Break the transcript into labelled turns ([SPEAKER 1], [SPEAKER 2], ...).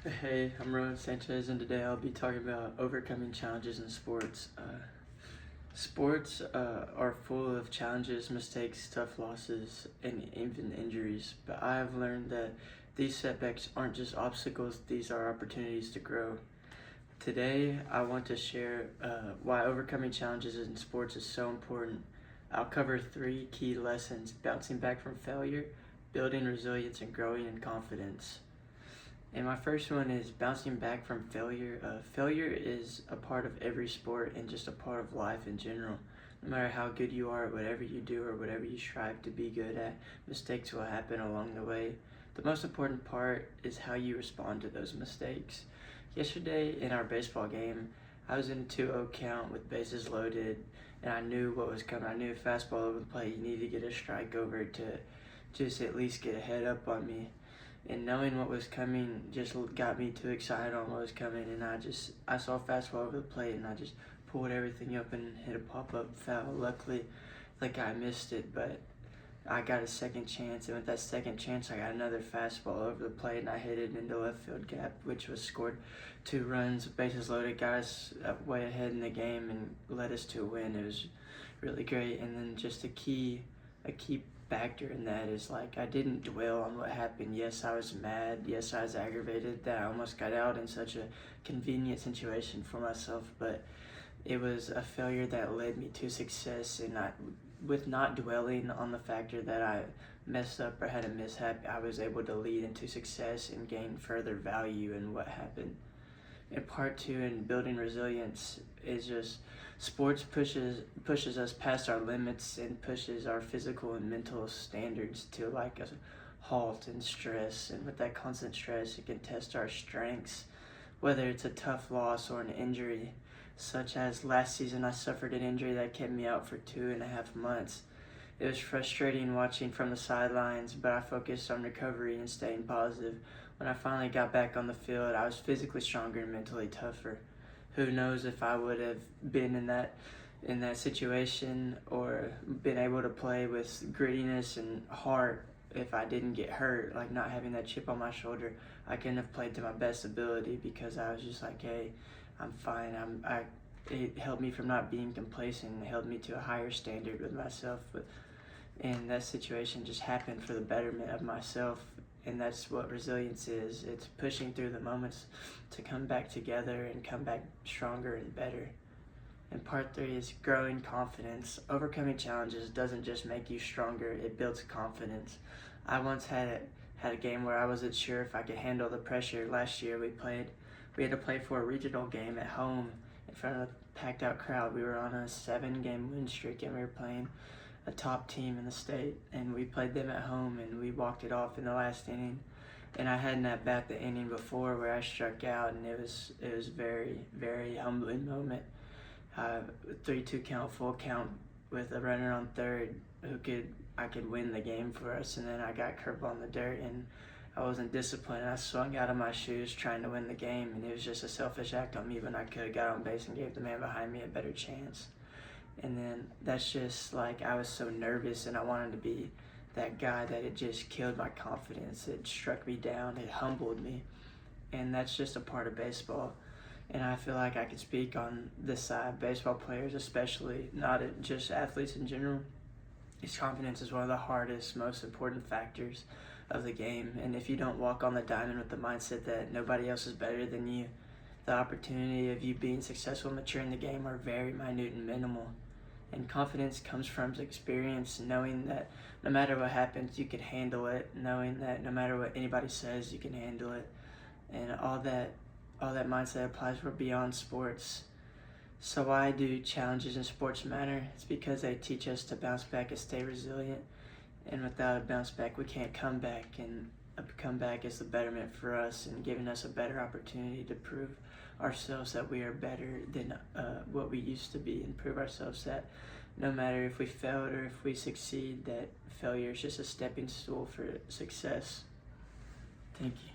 [SPEAKER 1] Hey, I'm Rowan Sanchez, and today I'll be talking about overcoming challenges in sports. Sports are full of challenges, mistakes, tough losses, and even injuries, but I have learned that these setbacks aren't just obstacles, these are opportunities to grow. Today, I want to share why overcoming challenges in sports is so important. I'll cover three key lessons: bouncing back from failure, building resilience, and growing in confidence. And my first one is bouncing back from failure. Failure is a part of every sport and just a part of life in general. No matter how good you are at whatever you do or whatever you strive to be good at, mistakes will happen along the way. The most important part is how you respond to those mistakes. Yesterday in our baseball game, I was in a 2-0 count with bases loaded, and I knew what was coming. I knew a fastball over the plate, you need to get a strike over to just at least get a head up on me. And knowing what was coming just got me too excited on what was coming, and I saw a fastball over the plate, and I just pulled everything up and hit a pop-up foul. Luckily, the guy missed it, but I got a second chance, and with that second chance, I got another fastball over the plate, and I hit it into left field gap, which was scored 2 runs, bases loaded, got us way ahead in the game, and led us to a win. It was really great. And then just a key factor in that is, like, I didn't dwell on what happened. Yes, I was mad. Yes, I was aggravated that I almost got out in such a convenient situation for myself, but it was a failure that led me to success. And with not dwelling on the factor that I messed up or had a mishap, I was able to lead into success and gain further value in what happened. And part two, in building resilience, is just sports pushes us past our limits and pushes our physical and mental standards to like a halt and stress. And with that constant stress, it can test our strengths, whether it's a tough loss or an injury. Such as last season, I suffered an injury that kept me out for 2.5 months. It was frustrating watching from the sidelines, but I focused on recovery and staying positive. When I finally got back on the field, I was physically stronger and mentally tougher. Who knows if I would have been in that situation or been able to play with grittiness and heart if I didn't get hurt, like not having that chip on my shoulder. I couldn't have played to my best ability because I was just like, hey, I'm fine. It held me from not being complacent and held me to a higher standard with myself. And that situation just happened for the betterment of myself. And that's what resilience is. It's pushing through the moments to come back together and come back stronger and better. And part three is growing confidence. Overcoming challenges doesn't just make you stronger, it builds confidence. I once had a game where I wasn't sure if I could handle the pressure. Last year we had to play for a regional game at home in front of a packed out crowd. We were on a 7-game win streak, and we were playing a top team in the state, and we played them at home, and we walked it off in the last inning. And I hadn't at bat the inning before where I struck out, and it was very, very humbling moment. 3-2 count, full count with a runner on third I could win the game for us, and then I got curved on the dirt, and I wasn't disciplined. I swung out of my shoes trying to win the game, and it was just a selfish act on me when I could have got on base and gave the man behind me a better chance. And then that's just like, I was so nervous and I wanted to be that guy that it just killed my confidence. It struck me down, it humbled me. And that's just a part of baseball. And I feel like I could speak on this side, baseball players especially, not just athletes in general. His confidence is one of the hardest, most important factors of the game. And if you don't walk on the diamond with the mindset that nobody else is better than you, the opportunity of you being successful and mature in the game are very minute and minimal. And confidence comes from experience, knowing that no matter what happens, you can handle it, knowing that no matter what anybody says, you can handle it. And all that mindset applies for beyond sports. So why do challenges in sports matter? It's because they teach us to bounce back and stay resilient. And without a bounce back, we can't come back. And a comeback is the betterment for us and giving us a better opportunity to prove ourselves that we are better than what we used to be, and prove ourselves that no matter if we failed or if we succeed, that failure is just a stepping stool for success. Thank you.